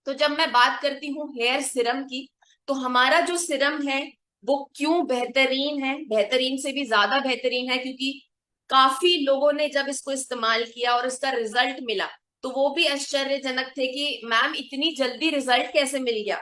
तो जब मैं बात करती हूँ हेयर सिरम की, तो हमारा जो सिरम है वो क्यों बेहतरीन है, बेहतरीन से भी ज्यादा बेहतरीन है, क्योंकि काफी लोगों ने जब इसको इस्तेमाल किया और इसका रिजल्ट मिला तो वो भी आश्चर्यजनक थे कि मैम इतनी जल्दी रिजल्ट कैसे मिल गया।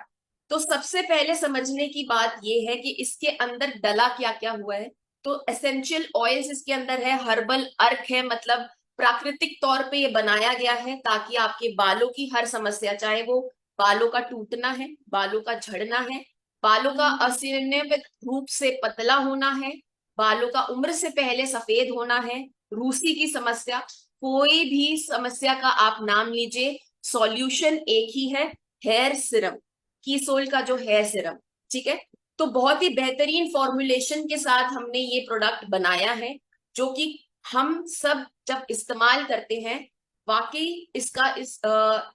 तो सबसे पहले समझने की बात ये है कि इसके अंदर डला क्या क्या हुआ है। तो एसेंशियल ऑयल्स इसके अंदर है, हर्बल अर्क है, मतलब प्राकृतिक तौर पे ये बनाया गया है ताकि आपके बालों की हर समस्या, चाहे वो बालों का टूटना है, बालों का झड़ना है, बालों का अनियमित रूप से पतला होना है, बालों का उम्र से पहले सफेद होना है, रूसी की समस्या, कोई भी समस्या का आप नाम लीजिए, सॉल्यूशन एक ही है, हेयर सिरम, कीसोल का जो हेयर सिरम। ठीक है। तो बहुत ही बेहतरीन फॉर्मुलेशन के साथ हमने ये प्रोडक्ट बनाया है, जो कि हम सब जब इस्तेमाल करते हैं वाकई इसका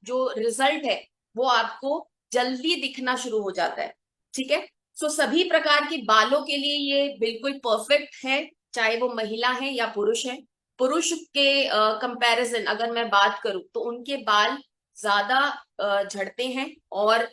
जो रिजल्ट है वो आपको जल्दी दिखना शुरू हो जाता है। ठीक है। सो सभी प्रकार के बालों के लिए ये बिल्कुल परफेक्ट है, चाहे वो महिला है या पुरुष है। पुरुष के कंपैरिजन अगर मैं बात करूं तो उनके बाल ज्यादा झड़ते हैं, और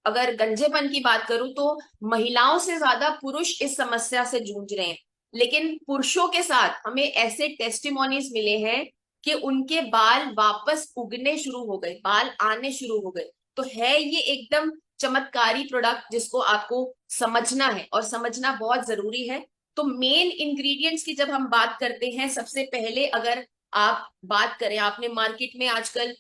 अगर गंजेपन की बात करूं तो महिलाओं से ज्यादा पुरुष इस समस्या से जूझ रहे हैं। लेकिन पुरुषों के साथ हमें ऐसे टेस्टिमोनीज मिले हैं कि उनके बाल वापस उगने शुरू हो गए, बाल आने शुरू हो गए। तो है ये एकदम चमत्कारी प्रोडक्ट जिसको आपको समझना है, और समझना बहुत जरूरी है। तो मेन इंग्रेडिएंट्स की जब हम बात करते हैं, सबसे पहले अगर आप बात करें, आपने मार्केट में आजकल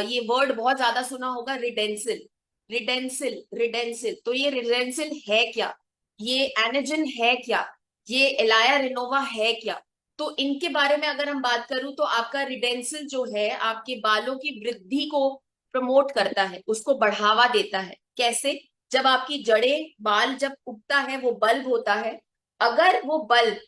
ये वर्ड बहुत ज्यादा सुना होगा, रिडेंसिल। रिडेंसिल, रिडेंसिल, तो ये रिडेंसिल है क्या, ये एनेजन है क्या, ये एलाया रिनोवा है क्या? तो इनके बारे में अगर हम बात करूं तो आपका रिडेंसिल जो है आपके बालों की वृद्धि को प्रमोट करता है, उसको बढ़ावा देता है। कैसे? जब आपकी जड़ें, बाल जब उगता है वो बल्ब होता है, अगर वो बल्ब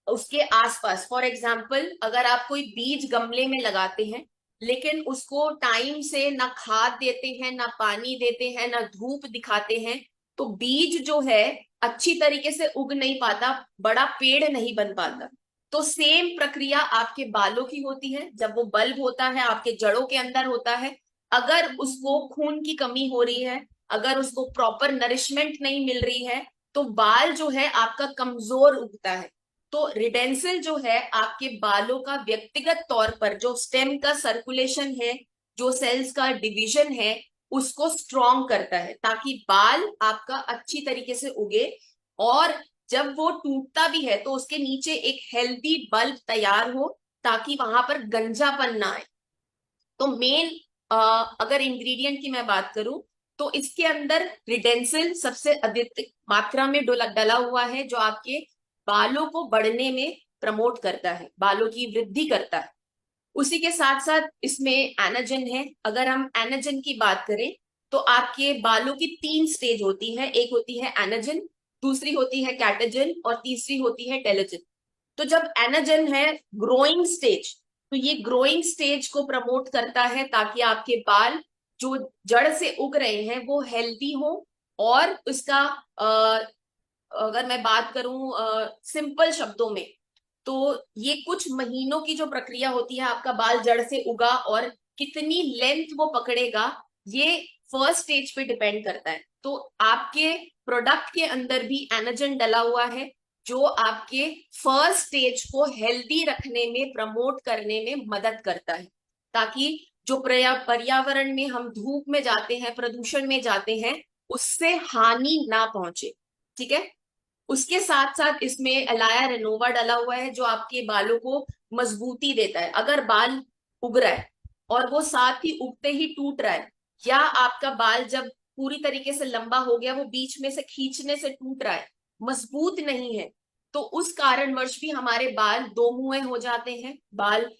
उसके आसपास, फॉर एग्जाम्पल अगर आप कोई बीज गमले में लगाते हैं लेकिन उसको टाइम से ना खाद देते हैं, ना पानी देते हैं, ना धूप दिखाते हैं, तो बीज जो है अच्छी तरीके से उग नहीं पाता, बड़ा पेड़ नहीं बन पाता। तो सेम प्रक्रिया आपके बालों की होती है। जब वो बल्ब होता है आपके जड़ों के अंदर होता है, अगर उसको खून की कमी हो रही है, अगर उसको प्रॉपर नरिशमेंट नहीं मिल रही है, तो बाल जो है आपका कमजोर उगता है। तो रिडेंसिल जो है आपके बालों का व्यक्तिगत तौर पर जो स्टेम का सर्कुलेशन है, जो सेल्स का डिवीजन है, उसको स्ट्रॉन्ग करता है ताकि बाल आपका अच्छी तरीके से उगे, और जब वो टूटता भी है तो उसके नीचे एक हेल्दी बल्ब तैयार हो ताकि वहां पर गंजापन ना आए। तो मेन अगर इंग्रेडिएंट की मैं बात करूं तो इसके अंदर रिडेंसिल सबसे अधिक मात्रा में डला डला हुआ है, जो आपके बालों को बढ़ने में प्रमोट करता है, बालों की वृद्धि करता है। उसी के साथ साथ इसमें एनाजन है। अगर हम एनाजन की बात करें तो आपके बालों की तीन स्टेज होती है, एक होती है एनाजन, दूसरी होती है कैटाजन, और तीसरी होती है टेलोजन। तो जब एनाजन है ग्रोइंग स्टेज, तो ये ग्रोइंग स्टेज को प्रमोट करता है ताकि आपके बाल जो जड़ से उग रहे हैं वो हेल्दी हो, और उसका अगर मैं बात करूं सिंपल शब्दों में, तो ये कुछ महीनों की जो प्रक्रिया होती है, आपका बाल जड़ से उगा और कितनी लेंथ वो पकड़ेगा, ये फर्स्ट स्टेज पे डिपेंड करता है। तो आपके प्रोडक्ट के अंदर भी एनाजन डला हुआ है, जो आपके फर्स्ट स्टेज को हेल्दी रखने में, प्रमोट करने में मदद करता है, ताकि जो पर्यावरण में हम धूप में जाते हैं, प्रदूषण में जाते हैं, उससे हानि ना पहुंचे। ठीक है। उसके साथ साथ इसमें एलाया रेनोवा डला हुआ है, जो आपके बालों को मजबूती देता है। अगर बाल उग रहा है और वो साथ ही उगते ही टूट रहा है, या आपका बाल जब पूरी तरीके से लंबा हो गया वो बीच में से खींचने से टूट रहा है, मजबूत नहीं है, तो उस कारणवश भी हमारे बाल दो मुंहे हो जाते हैं, बाल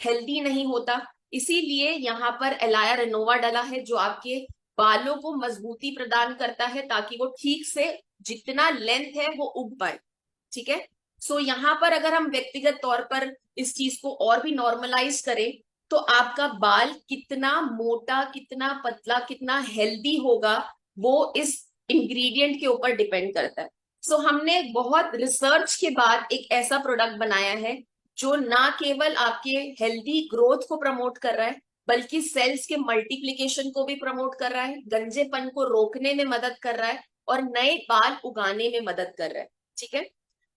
हेल्दी नहीं होता। इसीलिए यहाँ पर एलाया रेनोवा डला है, जो आपके बालों को मजबूती प्रदान करता है ताकि वो ठीक से जितना लेंथ है वो उग पाए। ठीक है। सो यहाँ पर अगर हम व्यक्तिगत तौर पर इस चीज को और भी नॉर्मलाइज करें, तो आपका बाल कितना मोटा, कितना पतला, कितना हेल्दी होगा, वो इस इंग्रेडिएंट के ऊपर डिपेंड करता है। सो हमने बहुत रिसर्च के बाद एक ऐसा प्रोडक्ट बनाया है जो ना केवल आपके हेल्दी ग्रोथ को प्रमोट कर रहा है, बल्कि सेल्स के मल्टीप्लिकेशन को भी प्रमोट कर रहा है, गंजेपन को रोकने में मदद कर रहा है और नए बाल उगाने में मदद कर रहा है। ठीक है,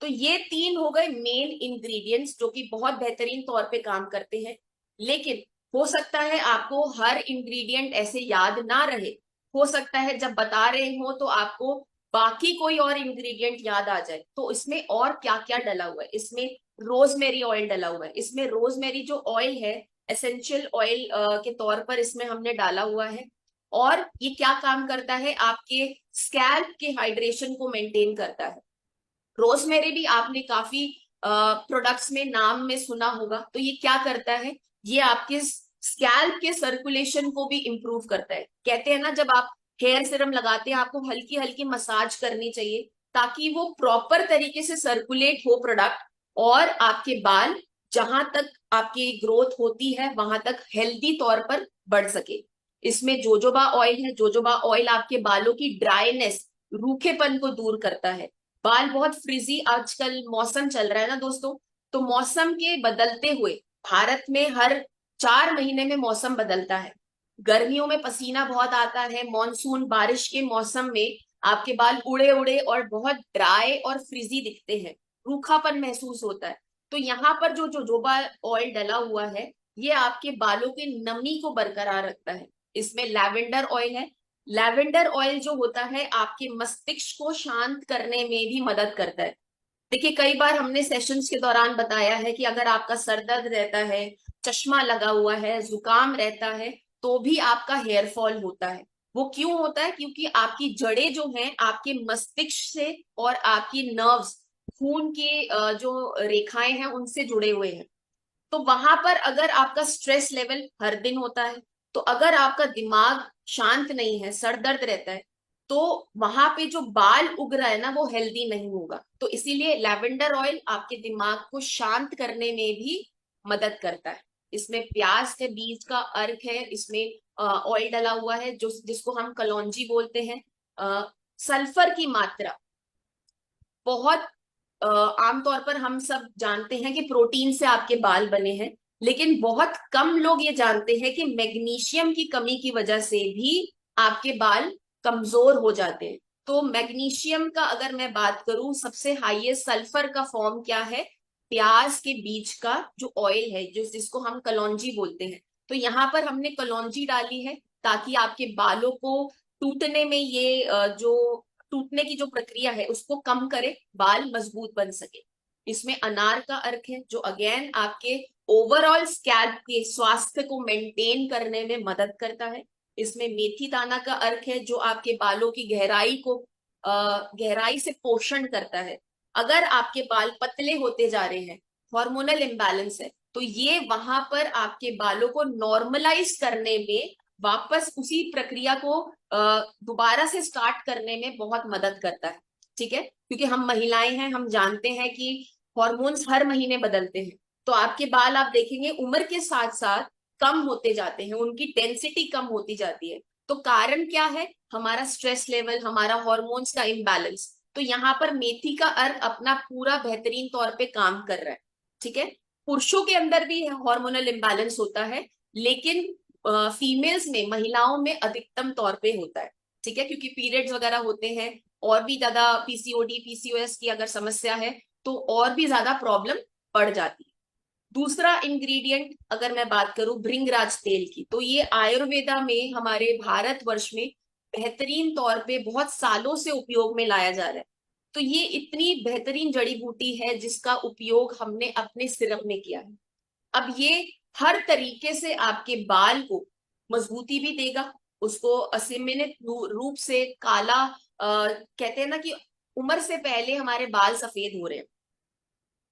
तो ये तीन हो गए मेन इंग्रेडिएंट्स जो कि बहुत बेहतरीन तौर पे काम करते हैं। लेकिन हो सकता है आपको हर इंग्रेडिएंट ऐसे याद ना रहे, हो सकता है जब बता रहे हो तो आपको बाकी कोई और इंग्रेडिएंट याद आ जाए। तो इसमें और क्या क्या डला हुआ है, इसमें रोजमेरी ऑयल डला हुआ है। इसमें रोजमेरी जो ऑयल है एसेंशियल ऑयल के तौर पर इसमें हमने डाला हुआ है, और ये क्या काम करता है, आपके स्कैल्प के हाइड्रेशन को मेंटेन करता है। रोजमेरी भी आपने काफी प्रोडक्ट्स में नाम में सुना होगा। तो ये क्या करता है, ये आपके स्कैल्प के सर्कुलेशन को भी इंप्रूव करता है। कहते हैं ना, जब आप हेयर सीरम लगाते हैं आपको हल्की हल्की मसाज करनी चाहिए ताकि वो प्रॉपर तरीके से सर्कुलेट हो प्रोडक्ट, और आपके बाल जहां तक आपकी ग्रोथ होती है वहां तक हेल्दी तौर पर बढ़ सके। इसमें जोजोबा ऑयल है। जोजोबा ऑयल आपके बालों की ड्राइनेस, रूखेपन को दूर करता है। बाल बहुत फ्रिजी, आजकल मौसम चल रहा है ना दोस्तों, तो मौसम के बदलते हुए भारत में हर 4 महीने में मौसम बदलता है। गर्मियों में पसीना बहुत आता है, मॉनसून बारिश के मौसम में आपके बाल उड़े उड़े और बहुत ड्राई और फ्रिजी दिखते हैं, रूखापन महसूस होता है। तो यहाँ पर जो जोजोबा ऑयल डला हुआ है ये आपके बालों की नमी को बरकरार रखता है। इसमें लैवेंडर ऑयल है। लैवेंडर ऑयल जो होता है आपके मस्तिष्क को शांत करने में भी मदद करता है। देखिए, कई बार हमने सेशंस के दौरान बताया है कि अगर आपका सर दर्द रहता है, चश्मा लगा हुआ है, जुकाम रहता है, तो भी आपका हेयर फॉल होता है। वो क्यों होता है, क्योंकि आपकी जड़ें जो हैं आपके मस्तिष्क से और आपकी नर्व्स, खून के जो रेखाएं हैं उनसे जुड़े हुए हैं। तो वहां पर अगर आपका स्ट्रेस लेवल हर दिन होता है, तो अगर आपका दिमाग शांत नहीं है, सर दर्द रहता है, तो वहां पे जो बाल उग रहा है ना वो हेल्दी नहीं होगा। तो इसीलिए लैवेंडर ऑयल आपके दिमाग को शांत करने में भी मदद करता है। इसमें प्याज के बीज का अर्क है, इसमें ऑयल डला हुआ है जो जिसको हम कलौंजी बोलते हैं। सल्फर की मात्रा बहुत आमतौर पर हम सब जानते हैं कि प्रोटीन से आपके बाल बने हैं, लेकिन बहुत कम लोग ये जानते हैं कि मैग्नीशियम की कमी की वजह से भी आपके बाल कमजोर हो जाते हैं। तो मैग्नीशियम का अगर मैं बात करूं, सबसे हाईएस्ट सल्फर का फॉर्म क्या है, प्याज के बीज का जो ऑयल है, जो जिसको हम कलौंजी बोलते हैं। तो यहाँ पर हमने कलौंजी डाली है ताकि आपके बालों को टूटने में ये जो टूटने की जो प्रक्रिया है उसको कम करे, बाल मजबूत बन सके। इसमें अनार का अर्क है जो अगेन आपके ओवरऑल स्कैल्प के स्वास्थ्य को मेंटेन करने में मदद करता है। इसमें मेथी दाना का अर्क है जो आपके बालों की गहराई को गहराई से पोषण करता है। अगर आपके बाल पतले होते जा रहे हैं, हार्मोनल इम्बैलेंस है, तो ये वहां पर आपके बालों को नॉर्मलाइज करने में, वापस उसी प्रक्रिया को दोबारा से स्टार्ट करने में बहुत मदद करता है। ठीक है, क्योंकि हम महिलाएं हैं, हम जानते हैं कि हॉर्मोन्स हर महीने बदलते हैं। तो आपके बाल आप देखेंगे उम्र के साथ साथ कम होते जाते हैं, उनकी डेंसिटी कम होती जाती है। तो कारण क्या है, हमारा स्ट्रेस लेवल, हमारा हॉर्मोन्स का इम्बैलेंस। तो यहाँ पर मेथी का अर्क अपना पूरा बेहतरीन तौर पे काम कर रहा है। ठीक है, पुरुषों के अंदर भी हार्मोनल इम्बैलेंस होता है, लेकिन फीमेल्स में, महिलाओं में अधिकतम तौर पे होता है। ठीक है, क्योंकि पीरियड्स वगैरह होते हैं, और भी ज्यादा पीसीओडी पीसीओएस की अगर समस्या है तो और भी ज्यादा प्रॉब्लम बढ़ जाती है। दूसरा इंग्रेडिएंट अगर मैं बात करूं भृंगराज तेल की, तो ये आयुर्वेदा में हमारे भारतवर्ष में बेहतरीन तौर पे बहुत सालों से उपयोग में लाया जा रहा है। तो ये इतनी बेहतरीन जड़ी बूटी है जिसका उपयोग हमने अपने सिरप में किया है। अब ये हर तरीके से आपके बाल को मजबूती भी देगा, उसको असीमित रूप से काला कहते हैं ना कि उम्र से पहले हमारे बाल सफेद हो रहे हैं,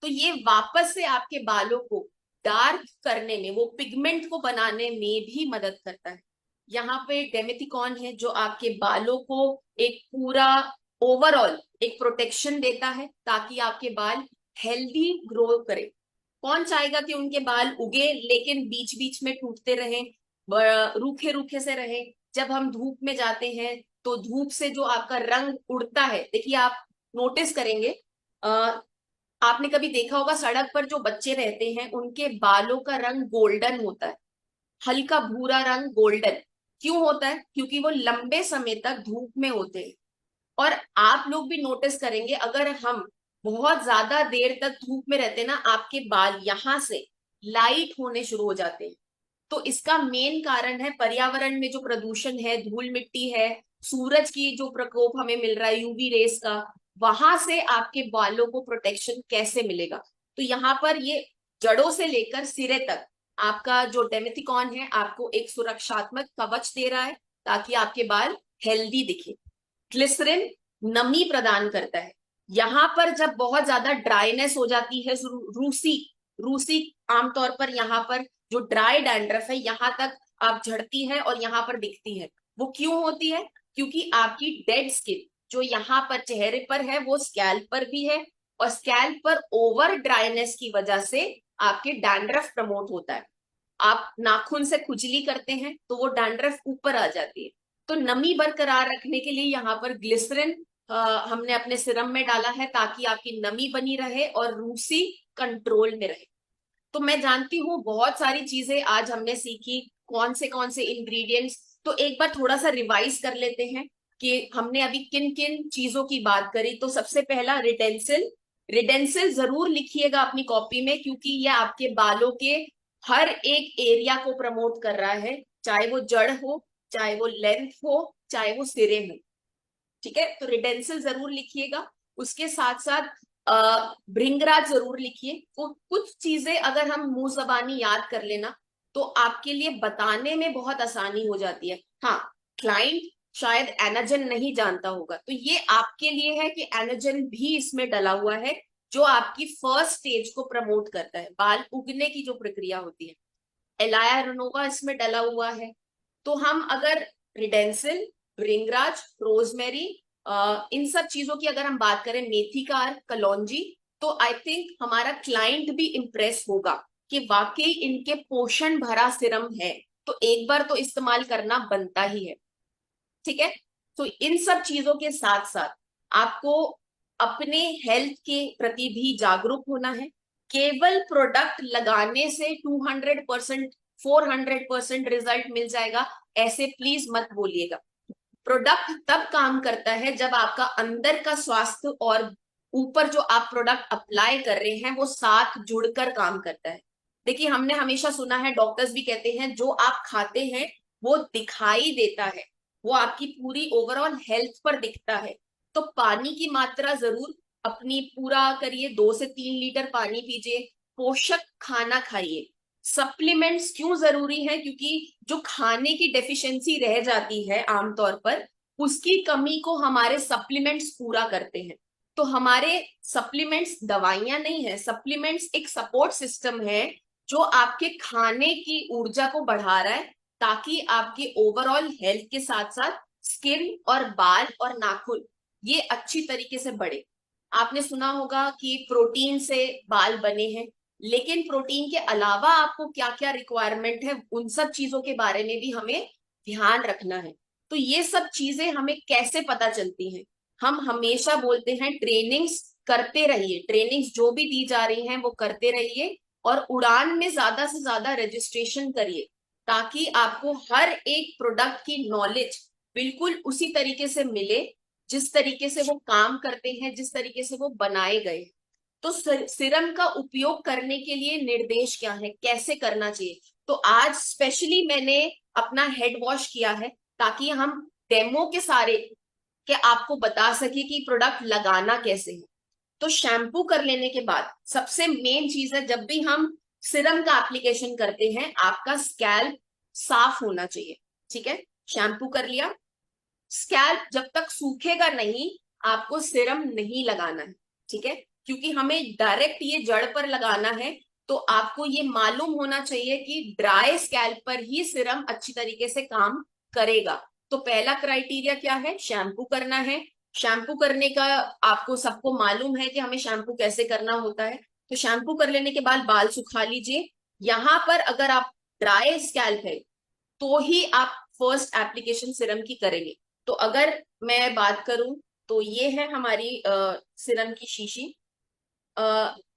तो ये वापस से आपके बालों को डार्क करने में, वो पिगमेंट को बनाने में भी मदद करता है। यहाँ पे डेमेथिकॉन है जो आपके बालों को एक पूरा ओवरऑल एक प्रोटेक्शन देता है ताकि आपके बाल हेल्दी ग्रो करे। कौन चाहेगा कि उनके बाल उगे लेकिन बीच बीच में टूटते रहे, रूखे रूखे से रहे। जब हम धूप में जाते हैं तो धूप से जो आपका रंग उड़ता है, देखिए आप नोटिस करेंगे, आपने कभी देखा होगा सड़क पर जो बच्चे रहते हैं उनके बालों का रंग गोल्डन होता है। हल्का भूरा रंग, गोल्डन। क्यों होता है? क्योंकि वो लंबे समय तक धूप में होते हैं। और आप लोग भी नोटिस करेंगे, अगर हम बहुत ज्यादा देर तक धूप में रहते हैं ना, आपके बाल यहां से लाइट होने शुरू हो जाते हैं। तो इसका मेन कारण है पर्यावरण में जो प्रदूषण है, धूल मिट्टी है, सूरज की जो प्रकोप हमें मिल रहा है यूवी रेस का, वहां से आपके बालों को प्रोटेक्शन कैसे मिलेगा? तो यहाँ पर ये जड़ों से लेकर सिरे तक आपका जो डेमेथिकॉन है आपको एक सुरक्षात्मक कवच दे रहा है, ताकि आपके बाल हेल्दी दिखे। ग्लिसरीन नमी प्रदान करता है। यहाँ पर जब बहुत ज्यादा ड्राइनेस हो जाती है, रूसी रूसी आमतौर पर यहाँ पर जो ड्राई डैंड्रफ है यहाँ तक आप झड़ती है और यहाँ पर दिखती है। वो क्यों होती है? क्योंकि आपकी डेड स्किन जो यहाँ पर चेहरे पर है वो स्कैल्प पर भी है, और स्कैल्प पर ओवर ड्राइनेस की वजह से आपके डैंड्रफ प्रमोट होता है। आप नाखून से खुजली करते हैं तो वो डैंड्रफ ऊपर आ जाती है। तो नमी बरकरार रखने के लिए यहाँ पर ग्लिसरीन हमने अपने सिरम में डाला है, ताकि आपकी नमी बनी रहे और रूसी कंट्रोल में रहे। तो मैं जानती हूँ बहुत सारी चीजें आज हमने सीखी, कौन से इंग्रेडिएंट्स। तो एक बार थोड़ा सा रिवाइज कर लेते हैं कि हमने अभी किन किन चीजों की बात करी। तो सबसे पहला रिडेंसिल। रिडेंसिल जरूर लिखिएगा अपनी कॉपी में, क्योंकि यह आपके बालों के हर एक एरिया को प्रमोट कर रहा है, चाहे वो जड़ हो, चाहे वो लेंथ हो, चाहे वो सिरे हो। ठीक है, तो रिडेंसिल जरूर लिखिएगा। उसके साथ साथ भृंगराज जरूर लिखिए। तो कुछ चीजें अगर हम मुंह जबानी याद कर लेना तो आपके लिए बताने में बहुत आसानी हो जाती है। हाँ, क्लाइंट शायद एनाजन नहीं जानता होगा, तो ये आपके लिए है कि एनाजन भी इसमें डला हुआ है, जो आपकी फर्स्ट स्टेज को प्रमोट करता है, बाल उगने की जो प्रक्रिया होती है। एलाया रनोवा इसमें डला हुआ है। तो हम अगर रिडेंसिल, भृंगराज, रोजमेरी, इन सब चीजों की अगर हम बात करें, मेथी का कलौंजी, तो आई थिंक हमारा क्लाइंट भी इंप्रेस होगा कि वाकई इनके पोषण भरा सिरम है, तो एक बार तो इस्तेमाल करना बनता ही है। ठीक है, तो इन सब चीजों के साथ साथ आपको अपने हेल्थ के प्रति भी जागरूक होना है। केवल प्रोडक्ट लगाने से 200%, 400% रिजल्ट मिल जाएगा, ऐसे प्लीज मत बोलिएगा। प्रोडक्ट तब काम करता है जब आपका अंदर का स्वास्थ्य और ऊपर जो आप प्रोडक्ट अप्लाई कर रहे हैं वो साथ जुड़कर काम करता है। देखिए, हमने हमेशा सुना है, डॉक्टर्स भी कहते हैं, जो आप खाते हैं वो दिखाई देता है, वो आपकी पूरी ओवरऑल हेल्थ पर दिखता है। तो पानी की मात्रा जरूर अपनी पूरा करिए, 2 से 3 लीटर पानी पीजिए, पोषक खाना खाइए। सप्लीमेंट्स क्यों जरूरी है? क्योंकि जो खाने की डेफिशिएंसी रह जाती है आमतौर पर, उसकी कमी को हमारे सप्लीमेंट्स पूरा करते हैं। तो हमारे सप्लीमेंट्स दवाइयां नहीं है, सप्लीमेंट्स एक सपोर्ट सिस्टम है जो आपके खाने की ऊर्जा को बढ़ा रहा है, ताकि आपके ओवरऑल हेल्थ के साथ साथ स्किन और बाल और नाखून ये अच्छी तरीके से बढ़े। आपने सुना होगा कि प्रोटीन से बाल बने हैं, लेकिन प्रोटीन के अलावा आपको क्या क्या रिक्वायरमेंट है, उन सब चीजों के बारे में भी हमें ध्यान रखना है। तो ये सब चीजें हमें कैसे पता चलती हैं? हम हमेशा बोलते हैं ट्रेनिंग्स करते रहिए, ट्रेनिंग्स जो भी दी जा रही हैं वो करते रहिए, और उड़ान में ज्यादा से ज्यादा रजिस्ट्रेशन करिए, ताकि आपको हर एक प्रोडक्ट की नॉलेज बिल्कुल उसी तरीके से मिले जिस तरीके से वो काम करते हैं, जिस तरीके से वो बनाए गए। तो सिरम का उपयोग करने के लिए निर्देश क्या है, कैसे करना चाहिए? तो आज स्पेशली मैंने अपना हेड वॉश किया है, ताकि हम डेमो के सारे के आपको बता सके कि प्रोडक्ट लगाना कैसे है। तो शैम्पू कर लेने के बाद सबसे मेन चीज है, जब भी हम सिरम का एप्लीकेशन करते हैं आपका स्कैल्प साफ होना चाहिए। ठीक है, शैम्पू कर लिया, स्कैल्प जब तक सूखेगा नहीं आपको सिरम नहीं लगाना है। ठीक है, क्योंकि हमें डायरेक्ट ये जड़ पर लगाना है, तो आपको ये मालूम होना चाहिए कि ड्राई स्कैल्प पर ही सिरम अच्छी तरीके से काम करेगा। तो पहला क्राइटेरिया क्या है? शैम्पू करना है। शैम्पू करने का आपको सबको मालूम है कि हमें शैम्पू कैसे करना होता है। तो शैम्पू कर लेने के बाद बाल सुखा लीजिए। यहाँ पर अगर आप ड्राई स्कैल्प है तो ही आप फर्स्ट एप्लीकेशन सिरम की करेंगे। तो अगर मैं बात करूं तो ये है हमारी सिरम की शीशी।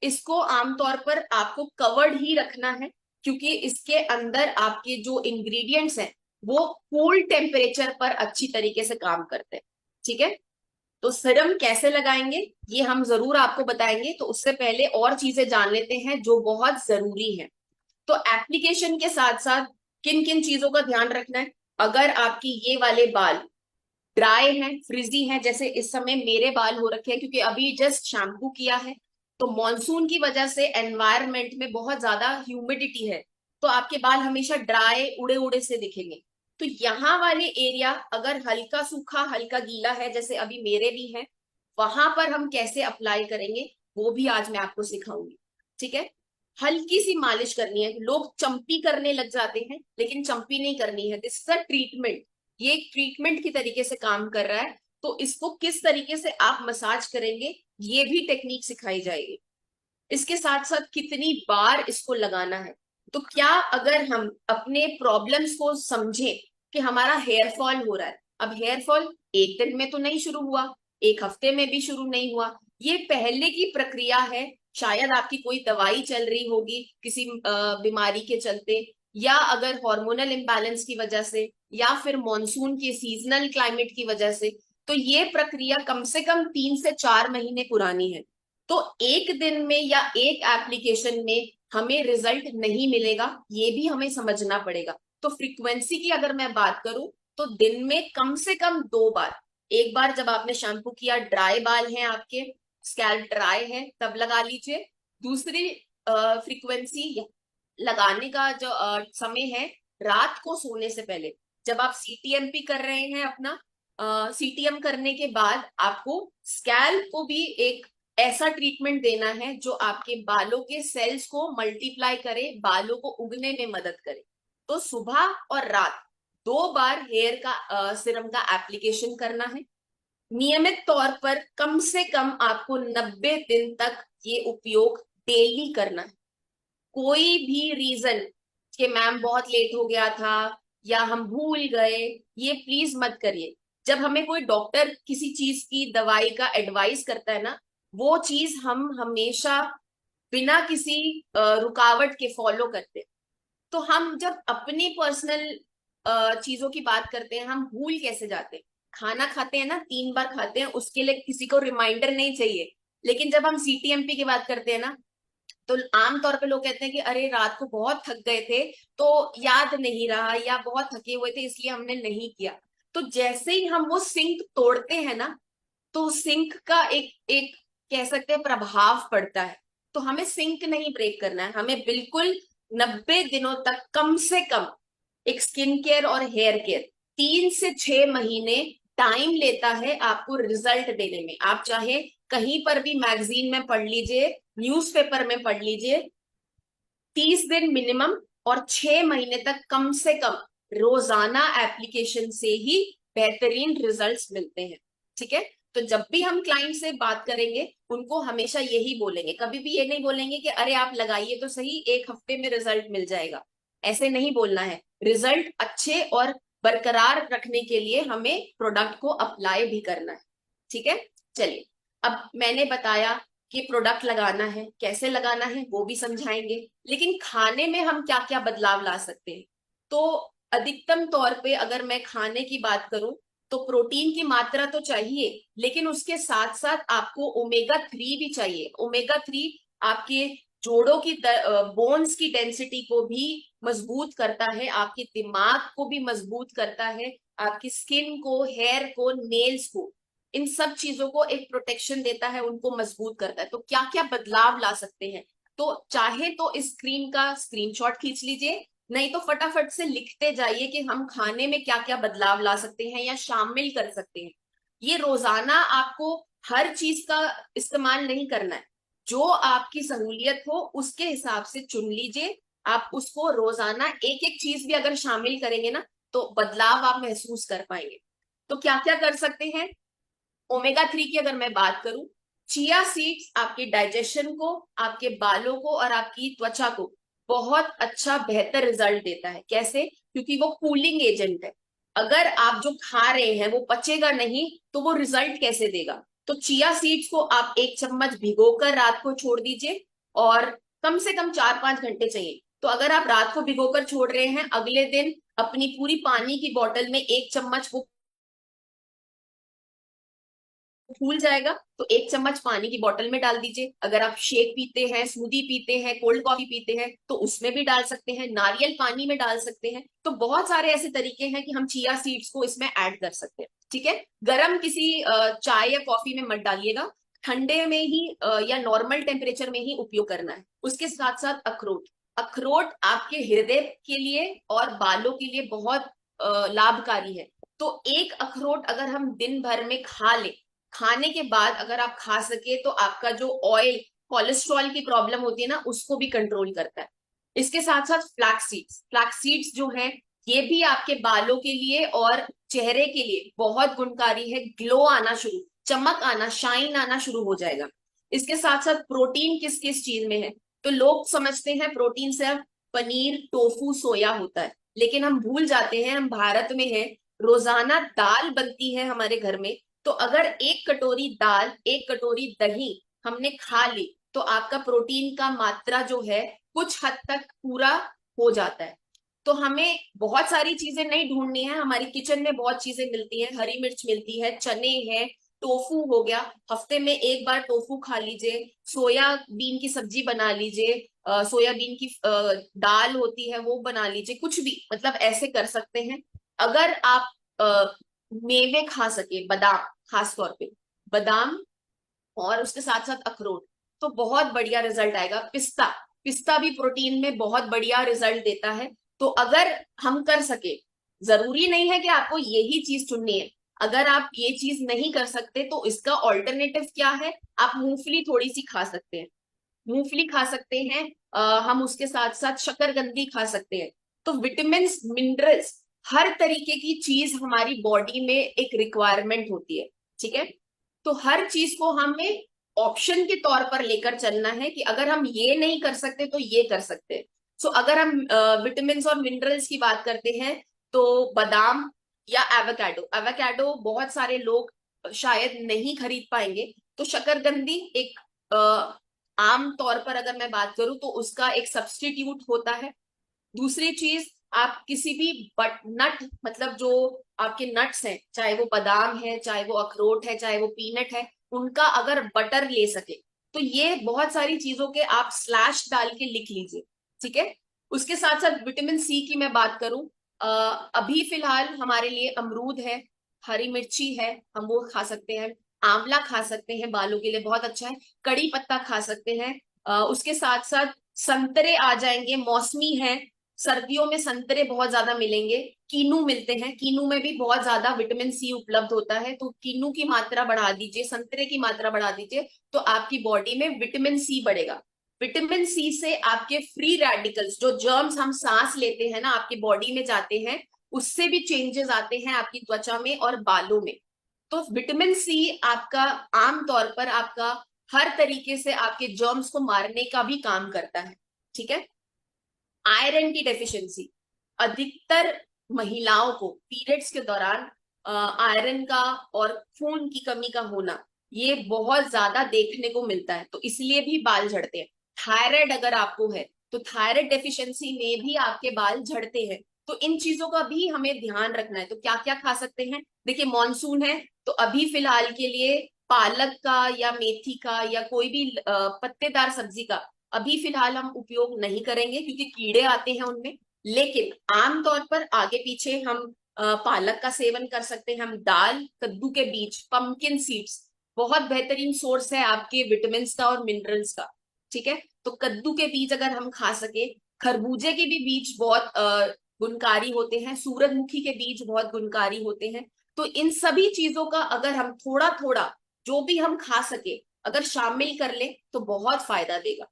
इसको आमतौर पर आपको कवर्ड ही रखना है, क्योंकि इसके अंदर आपके जो इंग्रेडिएंट्स हैं वो कूल टेम्परेचर पर अच्छी तरीके से काम करते हैं। ठीक है, तो सीरम कैसे लगाएंगे ये हम जरूर आपको बताएंगे। तो उससे पहले और चीजें जान लेते हैं जो बहुत जरूरी है। तो एप्लीकेशन के साथ साथ किन किन चीजों का ध्यान रखना है। अगर आपकी ये वाले बाल ड्राई हैं, फ्रिजी हैं, जैसे इस समय मेरे बाल हो रखे हैं क्योंकि अभी जस्ट शैम्पू किया है, तो मॉनसून की वजह से एनवायरनमेंट में बहुत ज्यादा ह्यूमिडिटी है, तो आपके बाल हमेशा ड्राई उड़े उड़े से दिखेंगे। तो यहाँ वाले एरिया अगर हल्का सूखा हल्का गीला है, जैसे अभी मेरे भी है, वहां पर हम कैसे अप्लाई करेंगे वो भी आज मैं आपको सिखाऊंगी। ठीक है, हल्की सी मालिश करनी है। लोग चंपी करने लग जाते हैं, लेकिन चंपी नहीं करनी है। दिस इज अ ट्रीटमेंट, ये एक ट्रीटमेंट की तरीके से काम कर रहा है। तो इसको किस तरीके से आप मसाज करेंगे ये भी टेक्निक सिखाई जाएगी। इसके साथ साथ कितनी बार इसको लगाना है। तो क्या अगर हम अपने प्रॉब्लम्स को समझें कि हमारा हेयर फॉल हो रहा है, अब हेयर फॉल एक दिन में तो नहीं शुरू हुआ, एक हफ्ते में भी शुरू नहीं हुआ, ये पहले की प्रक्रिया है। शायद आपकी कोई दवाई चल रही होगी किसी बीमारी के चलते, या अगर हार्मोनल इम्बैलेंस की वजह से, या फिर मॉनसून के सीजनल क्लाइमेट की वजह से। तो ये प्रक्रिया कम से कम 3 से 4 महीने पुरानी है। तो एक दिन में या एक एप्लीकेशन में हमें रिजल्ट नहीं मिलेगा, ये भी हमें समझना पड़ेगा। तो फ्रीक्वेंसी की अगर मैं बात करूं तो दिन में कम से कम 2 बार, एक बार जब आपने शैम्पू किया, ड्राई बाल हैं आपके, स्कैल्प ड्राई है, तब लगा लीजिए। दूसरी फ्रीक्वेंसी लगाने का जो समय है, रात को सोने से पहले, जब आप सीटीएमपी कर रहे हैं अपना, सीटीएम करने के बाद आपको स्कैल्प को भी एक ऐसा ट्रीटमेंट देना है जो आपके बालों के सेल्स को मल्टीप्लाई करे, बालों को उगने में मदद करे। तो सुबह और रात 2 बार हेयर का सीरम का एप्लीकेशन करना है। नियमित तौर पर कम से कम आपको 90 दिन तक ये उपयोग डेली करना है। कोई भी रीजन कि मैम बहुत लेट हो गया था या हम भूल गए, ये प्लीज मत करिए। जब हमें कोई डॉक्टर किसी चीज की दवाई का एडवाइस करता है ना, वो चीज हम हमेशा बिना किसी रुकावट के फॉलो करते हैं। तो हम जब अपनी पर्सनल चीजों की बात करते हैं, हम भूल कैसे जाते हैं। खाना खाते हैं ना, 3 बार खाते हैं, उसके लिए किसी को रिमाइंडर नहीं चाहिए। लेकिन जब हम सीटीएमपी की बात करते हैं ना, तो आमतौर पे लोग कहते हैं कि अरे रात को बहुत थक गए थे तो याद नहीं रहा, या बहुत थके हुए थे इसलिए हमने नहीं किया। तो जैसे ही हम वो सिंक तोड़ते हैं ना, तो सिंक का एक एक कह सकते हैं प्रभाव पड़ता है। तो हमें सिंक नहीं ब्रेक करना है, हमें बिल्कुल 90 दिनों तक कम से कम एक स्किन केयर और हेयर केयर 3 से 6 महीने टाइम लेता है आपको रिजल्ट देने में। आप चाहे कहीं पर भी मैगजीन में पढ़ लीजिए, न्यूज़पेपर में पढ़ लीजिए, 30 दिन मिनिमम और 6 महीने तक कम से कम रोजाना एप्लीकेशन से ही बेहतरीन रिजल्ट्स मिलते हैं। ठीक है, तो जब भी हम क्लाइंट से बात करेंगे उनको हमेशा यही बोलेंगे, कभी भी ये नहीं बोलेंगे कि अरे आप लगाइए तो सही, एक हफ्ते में रिजल्ट मिल जाएगा। ऐसे नहीं बोलना है। रिजल्ट अच्छे और बरकरार रखने के लिए हमें प्रोडक्ट को अप्लाई भी करना है। ठीक है, चलिए, अब मैंने बताया कि प्रोडक्ट लगाना है, कैसे लगाना है वो भी समझाएंगे, लेकिन खाने में हम क्या क्या बदलाव ला सकते हैं। तो अधिकतम तौर पे अगर मैं खाने की बात करूं तो प्रोटीन की मात्रा तो चाहिए, लेकिन उसके साथ साथ आपको ओमेगा 3 भी चाहिए। ओमेगा 3 आपके जोड़ों की बोन्स की डेंसिटी को भी मजबूत करता है, आपके दिमाग को भी मजबूत करता है, आपकी स्किन को, हेयर को, नेल्स को, इन सब चीजों को एक प्रोटेक्शन देता है, उनको मजबूत करता है। तो क्या क्या बदलाव ला सकते हैं, तो चाहे तो इस स्क्रीन का स्क्रीनशॉट खींच लीजिए, नहीं तो फटाफट से लिखते जाइए कि हम खाने में क्या क्या बदलाव ला सकते हैं या शामिल कर सकते हैं। ये रोजाना आपको हर चीज का इस्तेमाल नहीं करना है, जो आपकी सहूलियत हो उसके हिसाब से चुन लीजिए। आप उसको रोजाना एक एक चीज भी अगर शामिल करेंगे ना, तो बदलाव आप महसूस कर पाएंगे। तो क्या क्या कर सकते हैं। ओमेगा 3 की अगर मैं बात करूं, चिया सीड्स आपके डाइजेशन को, आपके बालों को और आपकी त्वचा को बहुत अच्छा बेहतर रिजल्ट देता है। कैसे? क्योंकि वो कूलिंग एजेंट है। अगर आप जो खा रहे हैं वो पचेगा नहीं तो वो रिजल्ट कैसे देगा। तो चिया सीड्स को आप 1 चम्मच भिगोकर रात को छोड़ दीजिए, और कम से कम 4-5 घंटे चाहिए। तो अगर आप रात को भिगोकर छोड़ रहे हैं, अगले दिन अपनी पूरी पानी की बोतल में 1 चम्मच वो फूल जाएगा, तो 1 चम्मच पानी की बोतल में डाल दीजिए। अगर आप शेक पीते हैं, स्मूदी पीते हैं, कोल्ड कॉफी पीते हैं, तो उसमें भी डाल सकते हैं, नारियल पानी में डाल सकते हैं। तो बहुत सारे ऐसे तरीके हैं कि हम चिया सीड्स को इसमें ऐड कर सकते हैं। ठीक है, गरम किसी चाय या कॉफी में मत डालिएगा, ठंडे में ही या नॉर्मल टेम्परेचर में ही उपयोग करना है। उसके साथ साथ अखरोट, अखरोट आपके हृदय के लिए और बालों के लिए बहुत लाभकारी है। तो एक अखरोट अगर हम दिन भर में खा ले, खाने के बाद अगर आप खा सके, तो आपका जो ऑयल कोलेस्ट्रॉल की प्रॉब्लम होती है ना, उसको भी कंट्रोल करता है। इसके साथ साथ फ्लैक्स सीड्स जो है, ये भी आपके बालों के लिए और चेहरे के लिए बहुत गुणकारी है। ग्लो आना शुरू, चमक आना, शाइन आना शुरू हो जाएगा। इसके साथ साथ प्रोटीन किस किस चीज में है, तो लोग समझते हैं प्रोटीन सिर्फ पनीर, टोफू, सोया होता है, लेकिन हम भूल जाते हैं हम भारत में हैं, रोजाना दाल बनती है हमारे घर में। तो अगर 1 कटोरी दाल, 1 कटोरी दही हमने खा ली, तो आपका प्रोटीन का मात्रा जो है कुछ हद तक पूरा हो जाता है। तो हमें बहुत सारी चीजें नहीं ढूंढनी है, हमारी किचन में बहुत चीजें मिलती हैं, हरी मिर्च मिलती है, चने हैं, टोफू हो गया, हफ्ते में एक बार टोफू खा लीजिए, सोयाबीन की सब्जी बना लीजिए, सोयाबीन की दाल होती है वो बना लीजिए, कुछ भी, मतलब ऐसे कर सकते हैं। अगर आप मेवे खा सके, बादाम, खास तौर पे बादाम, और उसके साथ साथ अखरोट, तो बहुत बढ़िया रिजल्ट आएगा। पिस्ता, पिस्ता भी प्रोटीन में बहुत बढ़िया रिजल्ट देता है। तो अगर हम कर सके, जरूरी नहीं है कि आपको यही चीज चुननी है, अगर आप ये चीज नहीं कर सकते तो इसका ऑल्टरनेटिव क्या है, आप मूंगफली थोड़ी सी खा सकते हैं, मूंगफली खा सकते हैं, हम उसके साथ साथ शकरकंदी खा सकते हैं। तो विटामिन मिनरल्स, हर तरीके की चीज हमारी बॉडी में एक रिक्वायरमेंट होती है। ठीक है, तो हर चीज को हमें ऑप्शन के तौर पर लेकर चलना है कि अगर हम ये नहीं कर सकते तो ये कर सकते हैं। सो अगर हम विटामिन और मिनरल्स की बात करते हैं, तो बादाम या एवोकाडो, एवोकाडो बहुत सारे लोग शायद नहीं खरीद पाएंगे, तो शकरकंदी एक आम तौर पर अगर मैं बात करूं तो उसका एक सब्स्टिट्यूट होता है। दूसरी चीज, आप किसी भी बट नट, मतलब जो आपके नट्स हैं, चाहे वो बादाम है, चाहे वो अखरोट है, चाहे वो पीनट है, उनका अगर बटर ले सके, तो ये बहुत सारी चीजों के आप स्लैश डाल के लिख लीजिए। ठीक है, उसके साथ साथ विटामिन सी की मैं बात करूं, अभी फिलहाल हमारे लिए अमरूद है, हरी मिर्ची है, हम वो खा सकते हैं, आंवला खा सकते हैं, बालों के लिए बहुत अच्छा है, कड़ी पत्ता खा सकते हैं, उसके साथ साथ संतरे आ जाएंगे, मौसमी है, सर्दियों में संतरे बहुत ज्यादा मिलेंगे, कीनू मिलते हैं, कीनू में भी बहुत ज्यादा विटामिन सी उपलब्ध होता है, तो कीनू की मात्रा बढ़ा दीजिए, संतरे की मात्रा बढ़ा दीजिए, तो आपकी बॉडी में विटामिन सी बढ़ेगा। विटामिन सी से आपके फ्री रेडिकल्स, जो जर्म्स हम सांस लेते हैं ना, आपकी बॉडी में जाते हैं, उससे भी चेंजेस आते हैं आपकी त्वचा में और बालों में। तो विटामिन सी आपका आम तौर पर आपका हर तरीके से आपके जर्म्स को मारने का भी काम करता है। ठीक है, आयरन की डेफिशिएंसी, अधिकतर महिलाओं को पीरियड्स के दौरान आयरन का और खून की कमी का होना, ये बहुत ज्यादा देखने को मिलता है, तो इसलिए भी बाल झड़ते हैं। थायराइड अगर आपको है, तो थायराइड डेफिशिएंसी में भी आपके बाल झड़ते हैं। तो इन चीजों का भी हमें ध्यान रखना है। तो क्या क्या खा सकते हैं, देखिए मॉनसून है, तो अभी फिलहाल के लिए पालक का या मेथी का या कोई भी पत्तेदार सब्जी का अभी फिलहाल हम उपयोग नहीं करेंगे, क्योंकि कीड़े आते हैं उनमें। लेकिन आमतौर पर आगे पीछे हम पालक का सेवन कर सकते हैं, हम दाल, कद्दू के बीज, पंपकिन सीड्स बहुत बेहतरीन सोर्स है आपके विटामिन का और मिनरल्स का। ठीक है, तो कद्दू के बीज अगर हम खा सके, खरबूजे के भी बीज बहुत गुणकारी होते हैं, सूरजमुखी के बीज बहुत गुणकारी होते हैं। तो इन सभी चीजों का अगर हम थोड़ा थोड़ा जो भी हम खा सके अगर शामिल कर ले, तो बहुत फायदा देगा।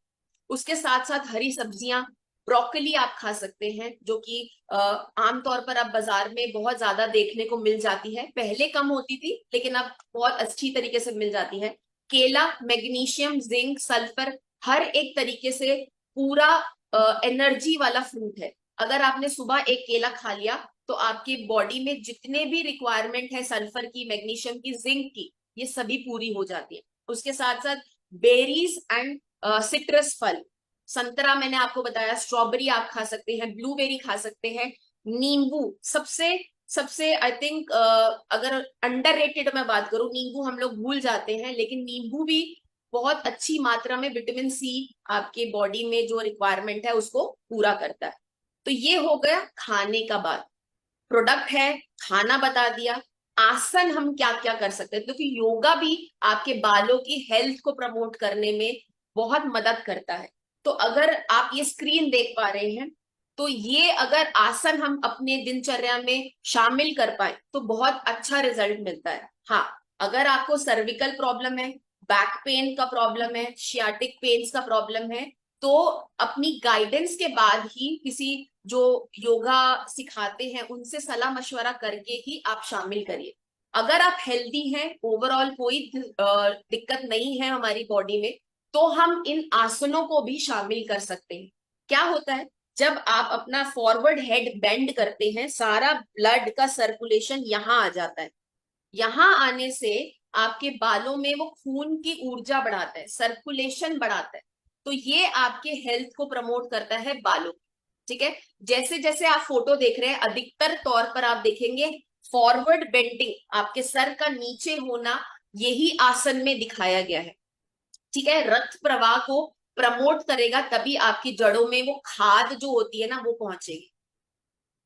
उसके साथ साथ हरी सब्जियां, ब्रोकली आप खा सकते हैं, जो कि आमतौर पर अब बाजार में बहुत ज्यादा देखने को मिल जाती है, पहले कम होती थी लेकिन अब बहुत अच्छी तरीके से मिल जाती है। केला, मैग्नीशियम, जिंक, सल्फर, हर एक तरीके से पूरा एनर्जी वाला फ्रूट है। अगर आपने सुबह एक केला खा लिया, तो आपकी बॉडी में जितने भी रिक्वायरमेंट है सल्फर की, मैग्नीशियम की, जिंक की, ये सभी पूरी हो जाती है। उसके साथ साथ बेरीज एंड सिट्रस फल, संतरा मैंने आपको बताया, स्ट्रॉबेरी आप खा सकते हैं, ब्लूबेरी खा सकते हैं, नींबू सबसे सबसे आई थिंक, अगर अंडररेटेड मैं बात करूं, नींबू हम लोग भूल जाते हैं, लेकिन नींबू भी बहुत अच्छी मात्रा में विटामिन सी आपके बॉडी में जो रिक्वायरमेंट है उसको पूरा करता है। तो ये हो गया खाने का बात। प्रोडक्ट है, खाना बता दिया। आसन हम क्या क्या कर सकते हैं, क्योंकि योगा भी आपके बालों की हेल्थ को प्रमोट करने में बहुत मदद करता है। तो अगर आप ये स्क्रीन देख पा रहे हैं, तो ये अगर आसन हम अपने दिनचर्या में शामिल कर पाए तो बहुत अच्छा रिजल्ट मिलता है। हाँ, अगर आपको सर्विकल प्रॉब्लम है, बैक पेन का प्रॉब्लम है, शियाटिक पेन्स का प्रॉब्लम है, तो अपनी गाइडेंस के बाद ही किसी जो योगा सिखाते हैं उनसे सलाह मशवरा करके ही आप शामिल करिए। अगर आप हेल्दी हैं, ओवरऑल कोई दिक्कत नहीं है हमारी बॉडी में, तो हम इन आसनों को भी शामिल कर सकते हैं। क्या होता है, जब आप अपना फॉरवर्ड हेड बेंड करते हैं, सारा ब्लड का सर्कुलेशन यहाँ आ जाता है। यहाँ आने से आपके बालों में वो खून की ऊर्जा बढ़ाता है, सर्कुलेशन बढ़ाता है। तो ये आपके हेल्थ को प्रमोट करता है बालों की। ठीक है, जैसे जैसे आप फोटो देख रहे हैं, अधिकतर तौर पर आप देखेंगे फॉरवर्ड बेंडिंग, आपके सर का नीचे होना, यही आसन में दिखाया गया है। ठीक है, रक्त प्रवाह को प्रमोट करेगा, तभी आपकी जड़ों में वो खाद जो होती है ना वो पहुंचेगी।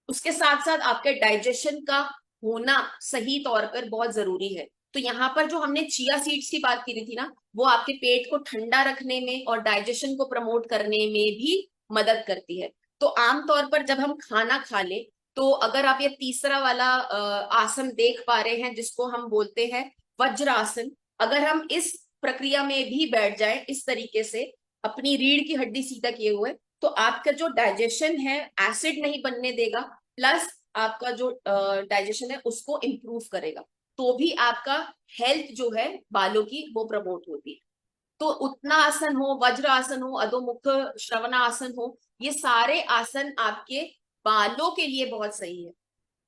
उसके साथ साथ आपके डाइजेशन का होना सही तौर पर बहुत जरूरी है। तो यहाँ पर जो हमने चिया सीड्स की बात की थी ना, वो आपके पेट को ठंडा रखने में और डाइजेशन को प्रमोट करने में भी मदद करती है। तो आमतौर पर जब हम खाना खा ले, तो अगर आप ये तीसरा वाला आसन देख पा रहे हैं जिसको हम बोलते हैं वज्र आसन, अगर हम इस प्रक्रिया में भी बैठ जाए इस तरीके से, अपनी रीढ़ की हड्डी सीधा किए हुए, तो आपका जो डाइजेशन है एसिड नहीं बनने देगा, प्लस आपका जो डाइजेशन है उसको इम्प्रूव करेगा। तो भी आपका हेल्थ जो है बालों की वो प्रमोट होती है। तो उत्तना आसन हो, वज्र आसन हो, अधोमुख श्रवण आसन हो, ये सारे आसन आपके बालों के लिए बहुत सही है।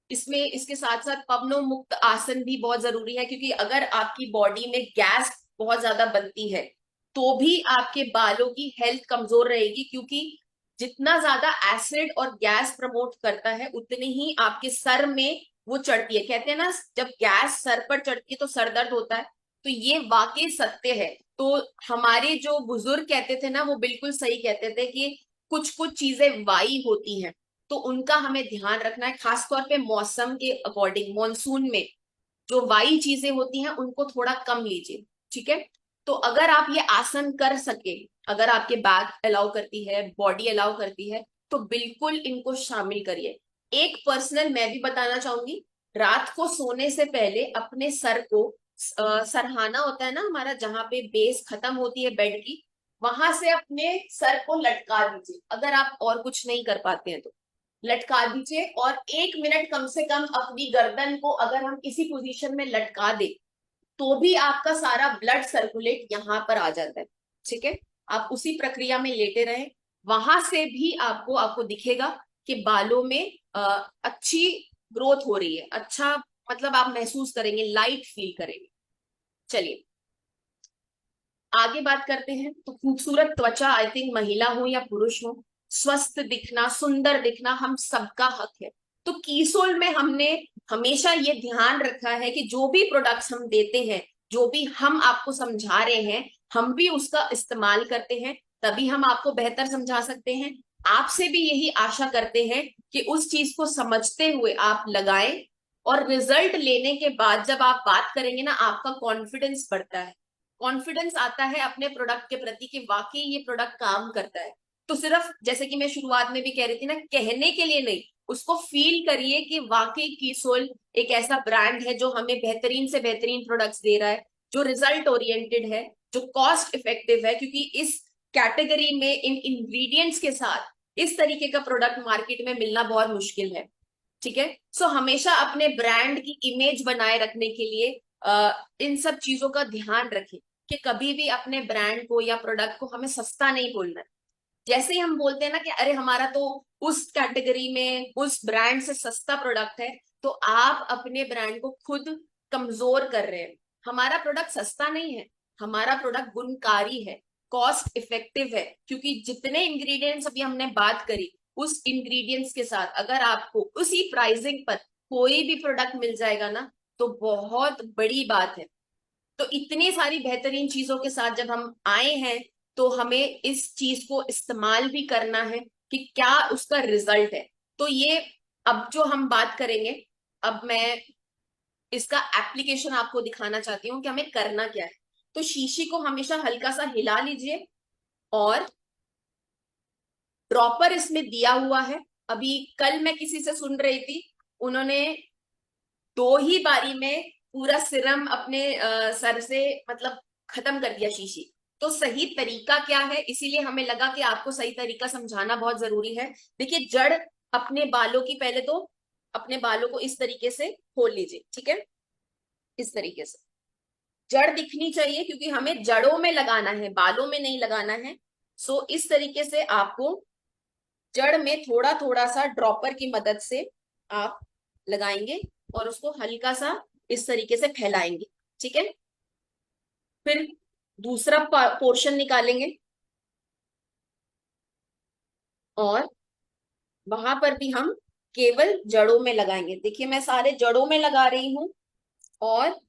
इसमें इसके साथ साथ पवनो मुक्त आसन भी बहुत जरूरी है, क्योंकि अगर आपकी बॉडी में गैस बहुत ज्यादा बनती है तो भी आपके बालों की हेल्थ कमजोर रहेगी, क्योंकि जितना ज्यादा एसिड और गैस प्रमोट करता है उतने ही आपके सर में वो चढ़ती है। कहते हैं ना, जब गैस सर पर चढ़ती है तो सर दर्द होता है। तो ये वाकई सत्य है। तो हमारे जो बुजुर्ग कहते थे ना, वो बिल्कुल सही कहते थे कि कुछ कुछ चीजें वाई होती हैं, तो उनका हमें ध्यान रखना है, खासतौर पे मौसम के अकॉर्डिंग। मॉनसून में जो वाई चीजें होती हैं उनको थोड़ा कम लीजिए। ठीक है, तो अगर आप ये आसन कर सके, अगर आपके बैक अलाउ करती है, बॉडी अलाउ करती है, तो बिल्कुल इनको शामिल करिए। एक पर्सनल मैं भी बताना चाहूंगी, रात को सोने से पहले अपने सर को सरहाना होता है ना हमारा, जहां पे बेस खत्म होती है बेड की, वहां से अपने सर को लटका दीजिए। अगर आप और कुछ नहीं कर पाते हैं तो लटका दीजिए, और 1 मिनट कम से कम अपनी गर्दन को अगर हम इसी पोजीशन में लटका दे, तो भी आपका सारा ब्लड सर्कुलेट यहाँ पर आ जाता है। ठीक है, आप उसी प्रक्रिया में लेटे रहे, वहां से भी आपको आपको दिखेगा कि बालों में अच्छी ग्रोथ हो रही है। अच्छा, मतलब आप महसूस करेंगे, लाइट फील करेंगे। चलिए आगे बात करते हैं। तो खूबसूरत त्वचा, आई थिंक महिला हो या पुरुष हो, स्वस्थ दिखना, सुंदर दिखना हम सबका हक है। तो कीसोल में हमने हमेशा ये ध्यान रखा है कि जो भी प्रोडक्ट्स हम देते हैं, जो भी हम आपको समझा रहे हैं, हम भी उसका इस्तेमाल करते हैं, तभी हम आपको बेहतर समझा सकते हैं। आपसे भी यही आशा करते हैं कि उस चीज को समझते हुए आप लगाएं, और रिजल्ट लेने के बाद जब आप बात करेंगे ना, आपका कॉन्फिडेंस बढ़ता है। कॉन्फिडेंस आता है अपने प्रोडक्ट के प्रति कि वाकई ये प्रोडक्ट काम करता है। तो सिर्फ जैसे कि मैं शुरुआत में भी कह रही थी ना, कहने के लिए नहीं, उसको फील करिए कि वाकई कीसोल एक ऐसा ब्रांड है जो हमें बेहतरीन से बेहतरीन प्रोडक्ट्स दे रहा है, जो रिजल्ट ओरिएंटेड है, जो कॉस्ट इफेक्टिव है, क्योंकि इस कैटेगरी में इन इंग्रेडिएंट्स के साथ इस तरीके का प्रोडक्ट मार्केट में मिलना बहुत मुश्किल है। ठीक है, सो हमेशा अपने ब्रांड की इमेज बनाए रखने के लिए इन सब चीजों का ध्यान रखें कि कभी भी अपने ब्रांड को या प्रोडक्ट को हमें सस्ता नहीं बोलना है। जैसे ही हम बोलते हैं ना कि अरे हमारा तो उस कैटेगरी में उस ब्रांड से सस्ता प्रोडक्ट है, तो आप अपने ब्रांड को खुद कमजोर कर रहे हैं। हमारा प्रोडक्ट सस्ता नहीं है, हमारा प्रोडक्ट गुणकारी है। कॉस्ट इफेक्टिव है, क्योंकि जितने इंग्रेडिएंट्स अभी हमने बात करी उस इंग्रेडिएंट्स के साथ अगर आपको उसी प्राइसिंग पर कोई भी प्रोडक्ट मिल जाएगा ना, तो बहुत बड़ी बात है। तो इतनी सारी बेहतरीन चीजों के साथ जब हम आए हैं, तो हमें इस चीज को इस्तेमाल भी करना है कि क्या उसका रिजल्ट है। तो ये अब जो हम बात करेंगे, अब मैं इसका एप्लीकेशन आपको दिखाना चाहती हूँ कि हमें करना क्या है। तो शीशी को हमेशा हल्का सा हिला लीजिए, और ड्रॉपर इसमें दिया हुआ है। अभी कल मैं किसी से सुन रही थी, उन्होंने 2 ही बारी में पूरा सिरम अपने सर से मतलब खत्म कर दिया शीशी। तो सही तरीका क्या है, इसीलिए हमें लगा कि आपको सही तरीका समझाना बहुत जरूरी है। देखिए, जड़ अपने बालों की, पहले तो अपने बालों को इस तरीके से खोल लीजिए, ठीक है, इस तरीके से जड़ दिखनी चाहिए, क्योंकि हमें जड़ों में लगाना है, बालों में नहीं लगाना है। सो इस तरीके से आपको जड़ में थोड़ा थोड़ा सा ड्रॉपर की मदद से आप लगाएंगे और उसको हल्का सा इस तरीके से फैलाएंगे, ठीक है। फिर दूसरा पोर्शन निकालेंगे और वहां पर भी हम केवल जड़ों में लगाएंगे। देखिए, मैं सारे जड़ों में लगा रही हूं, और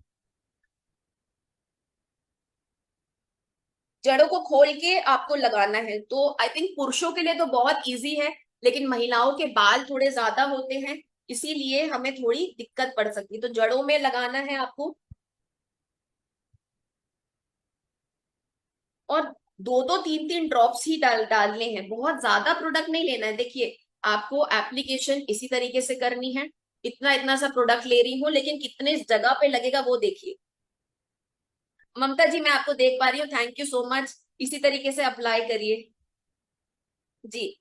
जड़ों को खोल के आपको लगाना है। तो आई थिंक पुरुषों के लिए तो बहुत इजी है, लेकिन महिलाओं के बाल थोड़े ज्यादा होते हैं, इसीलिए हमें थोड़ी दिक्कत पड़ सकती है। तो जड़ों में लगाना है आपको, और 2-2 3-3 ड्रॉप्स ही डालने हैं, बहुत ज्यादा प्रोडक्ट नहीं लेना है। देखिए, आपको एप्लीकेशन इसी तरीके से करनी है। इतना इतना सा प्रोडक्ट ले रही हूँ, लेकिन कितने जगह पे लगेगा वो देखिए। ममता जी, मैं आपको देख पा रही हूँ, थैंक यू सो मच। इसी तरीके से अप्लाई करिए जी,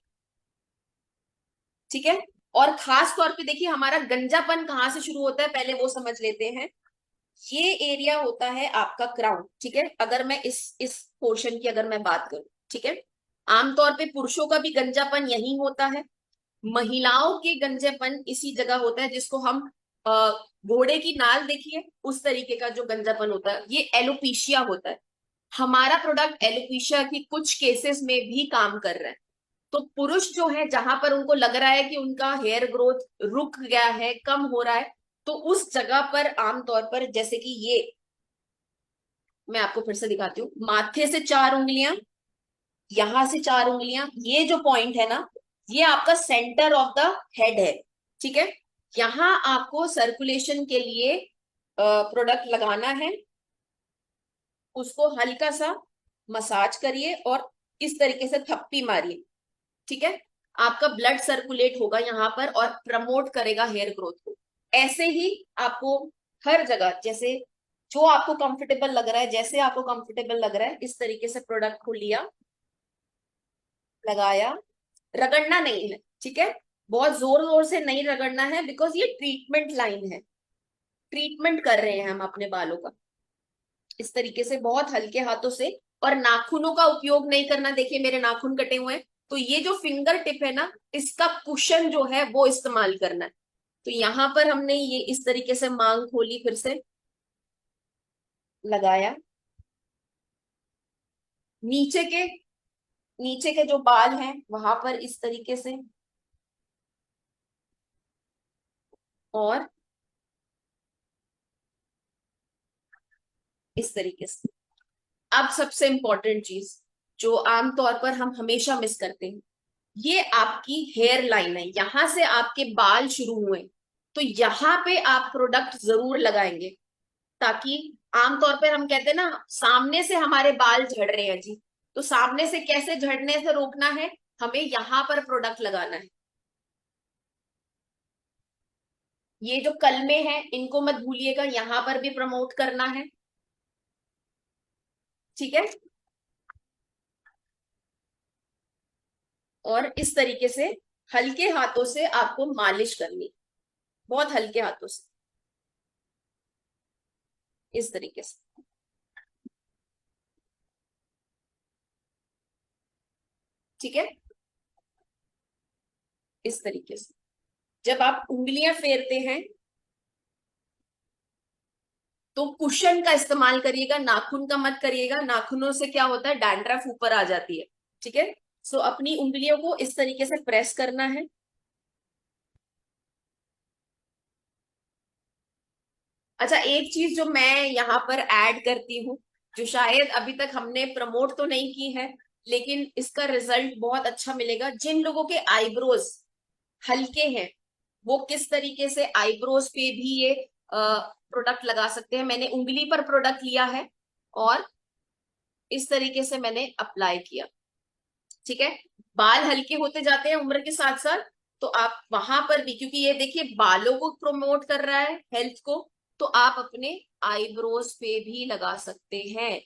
ठीक है। और खास तौर पे देखिए, हमारा गंजापन कहाँ से शुरू होता है, पहले वो समझ लेते हैं। ये एरिया होता है आपका क्राउन, ठीक है। अगर मैं इस पोर्शन की अगर मैं बात करूं, ठीक है, आमतौर पे पुरुषों का भी गंजापन यही होता है। महिलाओं के गंजेपन इसी जगह होता है, जिसको हम अ, घोड़े की नाल देखिए, उस तरीके का जो गंजापन होता है, ये एलोपीशिया होता है। हमारा प्रोडक्ट एलोपीशिया की कुछ केसेस में भी काम कर रहा है। तो पुरुष जो है, जहां पर उनको लग रहा है कि उनका हेयर ग्रोथ रुक गया है, कम हो रहा है, तो उस जगह पर आमतौर पर, जैसे कि ये मैं आपको फिर से दिखाती हूँ, माथे से 4 उंगलियां, यहां से 4 उंगलियां, ये जो पॉइंट है ना, ये आपका सेंटर ऑफ द हेड है, ठीक है। यहां आपको सर्कुलेशन के लिए प्रोडक्ट लगाना है। उसको हल्का सा मसाज करिए और इस तरीके से थप्पी मारिए, ठीक है। आपका ब्लड सर्कुलेट होगा यहाँ पर और प्रमोट करेगा हेयर ग्रोथ को। ऐसे ही आपको हर जगह, जैसे जो आपको कंफर्टेबल लग रहा है, जैसे आपको कंफर्टेबल लग रहा है, इस तरीके से प्रोडक्ट को लिया, लगाया। रगड़ना नहीं है, ठीक है, बहुत जोर जोर से नहीं रगड़ना है, बिकॉज ये ट्रीटमेंट लाइन है, ट्रीटमेंट कर रहे हैं हम अपने बालों का। इस तरीके से बहुत हल्के हाथों से, और नाखूनों का उपयोग नहीं करना। देखिए, मेरे नाखून कटे हुए हैं, तो ये जो फिंगर टिप है ना, इसका कुशन जो है वो इस्तेमाल करना है। तो यहां पर हमने ये इस तरीके से मांग खोली, फिर से लगाया। नीचे के नीचे के जो बाल हैं वहां पर इस तरीके से, और इस तरीके से। अब सबसे इंपॉर्टेंट चीज, जो आमतौर पर हम हमेशा मिस करते हैं, ये आपकी हेयर लाइन है, यहां से आपके बाल शुरू हुए। तो यहाँ पे आप प्रोडक्ट जरूर लगाएंगे, ताकि आमतौर पर हम कहते हैं ना, सामने से हमारे बाल झड़ रहे हैं जी, तो सामने से कैसे झड़ने से रोकना है, हमें यहाँ पर प्रोडक्ट लगाना है। ये जो कलमे हैं, इनको मत भूलिएगा, यहाँ पर भी प्रमोट करना है, ठीक है। और इस तरीके से हल्के हाथों से आपको मालिश करनी, बहुत हल्के हाथों से, इस तरीके से, ठीक है। इस तरीके से जब आप उंगलियां फेरते हैं, तो कुशन का इस्तेमाल करिएगा, नाखून का मत करिएगा, नाखूनों से क्या होता है, डैंड्रफ ऊपर आ जाती है। ठीक है, सो अपनी उंगलियों को इस तरीके से प्रेस करना है। अच्छा, एक चीज जो मैं यहाँ पर ऐड करती हूँ, जो शायद अभी तक हमने प्रमोट तो नहीं की है, लेकिन इसका रिजल्ट बहुत अच्छा मिलेगा। जिन लोगों के आईब्रोज हल्के हैं, वो किस तरीके से आईब्रोज पे भी ये प्रोडक्ट लगा सकते हैं। मैंने उंगली पर प्रोडक्ट लिया है और इस तरीके से मैंने अप्लाई किया। ठीक है, बाल हल्के होते जाते हैं उम्र के साथ साथ, तो आप वहां पर भी, क्योंकि ये देखिए बालों को प्रमोट कर रहा है, हेल्थ को, तो आप अपने आईब्रोज पे भी लगा सकते हैं।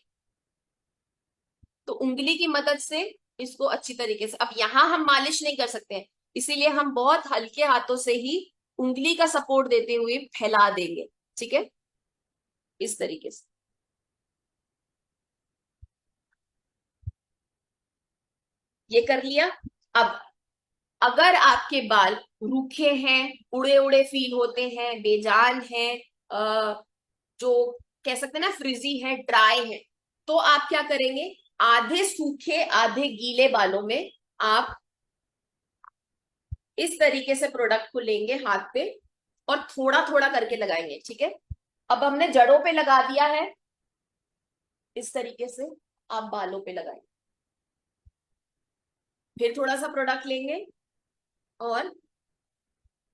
तो उंगली की मदद से इसको अच्छी तरीके से, अब यहां हम मालिश नहीं कर सकते हैं, इसीलिए हम बहुत हल्के हाथों से ही उंगली का सपोर्ट देते हुए फैला देंगे। ठीक है, इस तरीके से ये कर लिया। अब अगर आपके बाल रूखे हैं, उड़े उड़े फील होते हैं, बेजान हैं, जो कह सकते हैं ना फ्रिजी है, ड्राई है, तो आप क्या करेंगे, आधे सूखे आधे गीले बालों में आप इस तरीके से प्रोडक्ट को लेंगे हाथ पे और थोड़ा थोड़ा करके लगाएंगे। ठीक है, अब हमने जड़ों पे लगा दिया है, इस तरीके से आप बालों पे लगाएंगे, फिर थोड़ा सा प्रोडक्ट लेंगे और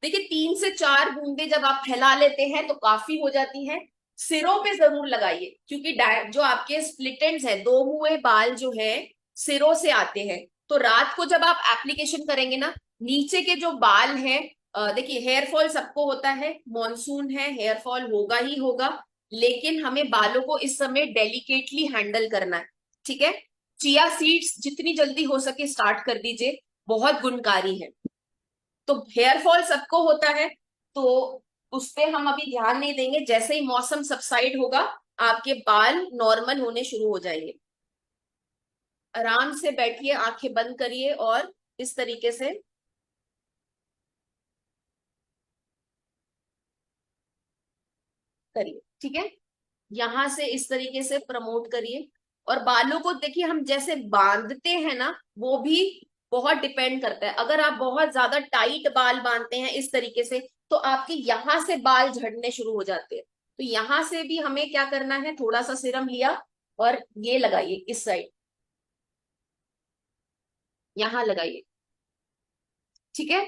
देखिए 3 से 4 बूंदे जब आप फैला लेते हैं तो काफी हो जाती हैं। सिरों पे जरूर लगाइए, क्योंकि जो आपके स्प्लिट एंड्स हैं, दो हुए बाल जो है सिरों से आते हैं। तो रात को जब आप एप्लीकेशन करेंगे ना, नीचे के जो बाल हैं, देखिए हेयर फॉल सबको होता है, मॉनसून है, हेयर फॉल होगा ही होगा, लेकिन हमें बालों को इस समय डेलिकेटली हैंडल करना है। ठीक है, चिया सीड्स जितनी जल्दी हो सके स्टार्ट कर दीजिए, बहुत गुणकारी है। तो हेयर फॉल सबको होता है, तो उस पे हम अभी ध्यान नहीं देंगे, जैसे ही मौसम सबसाइड होगा आपके बाल नॉर्मल होने शुरू हो जाएंगे। आराम से बैठिए, आंखें बंद करिए और इस तरीके से करिए। ठीक है, यहां से इस तरीके से प्रमोट करिए। और बालों को देखिए हम जैसे बांधते हैं ना, वो भी बहुत डिपेंड करता है। अगर आप बहुत ज्यादा टाइट बाल बांधते हैं इस तरीके से, तो आपके यहां से बाल झड़ने शुरू हो जाते हैं। तो यहां से भी हमें क्या करना है, थोड़ा सा सीरम लिया और ये लगाइए इस साइड, यहां लगाइए। ठीक है,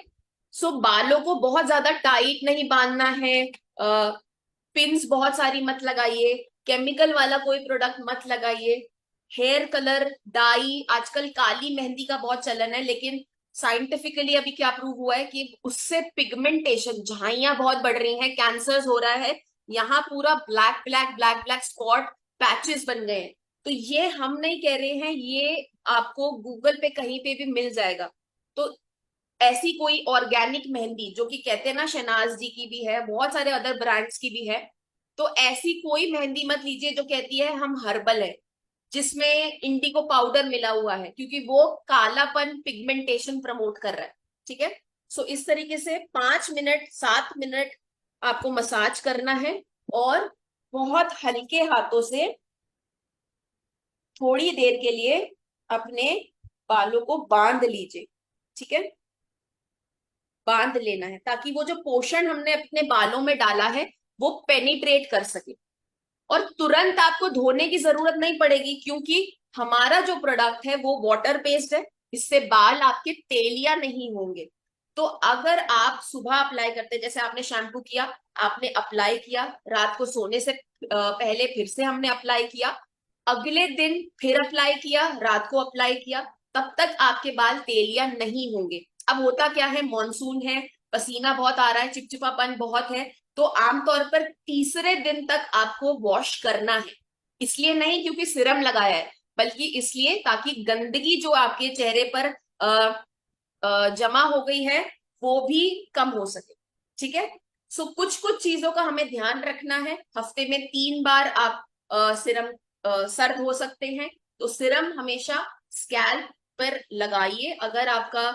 सो बालों को बहुत ज्यादा टाइट नहीं बांधना है, पिंस बहुत सारी मत लगाइए, केमिकल वाला कोई प्रोडक्ट मत लगाइए। हेयर कलर डाई, आजकल काली मेहंदी का बहुत चलन है, लेकिन साइंटिफिकली अभी क्या प्रूव हुआ है कि उससे पिगमेंटेशन, झाइयां बहुत बढ़ रही हैं, कैंसर्स हो रहा है, यहाँ पूरा black black black black spot, patches बन गए हैं। तो ये हम नहीं कह रहे हैं, ये आपको गूगल पे कहीं पे भी मिल जाएगा। तो ऐसी कोई ऑर्गेनिक मेहंदी, जो कि कहते हैं ना शहनाज जी की भी है, बहुत सारे अदर ब्रांड्स की भी है, तो ऐसी कोई मेहंदी मत लीजिए जो कहती है हम हर्बल है, जिसमें इंडिगो पाउडर मिला हुआ है, क्योंकि वो कालापन, पिगमेंटेशन प्रमोट कर रहा है। ठीक है, सो इस तरीके से 5 मिनट 7 मिनट आपको मसाज करना है और बहुत हल्के हाथों से थोड़ी देर के लिए अपने बालों को बांध लीजिए। ठीक है, बांध लेना है ताकि वो जो पोषण हमने अपने बालों में डाला है वो पेनिट्रेट कर सके। और तुरंत आपको धोने की जरूरत नहीं पड़ेगी, क्योंकि हमारा जो प्रोडक्ट है वो वाटर बेस्ड है, इससे बाल आपके तेलिया नहीं होंगे। तो अगर आप सुबह अप्लाई करते हैं, जैसे आपने शैम्पू किया, आपने अप्लाई किया, रात को सोने से पहले फिर से हमने अप्लाई किया, अगले दिन फिर अप्लाई किया, रात को अप्लाई किया, तब तक आपके बाल तेलिया नहीं होंगे। अब होता क्या है, मॉनसून है, पसीना बहुत आ रहा है, चिपचिपापन बहुत है, तो आमतौर पर तीसरे दिन तक आपको वॉश करना है। इसलिए नहीं क्योंकि सिरम लगाया है, बल्कि इसलिए ताकि गंदगी जो आपके चेहरे पर जमा हो गई है वो भी कम हो सके। ठीक है, सो कुछ कुछ चीजों का हमें ध्यान रखना है। हफ्ते में 3 बार आप सिरम सर्द हो सकते हैं, तो सिरम हमेशा स्कैल्प पर लगाइए। अगर आपका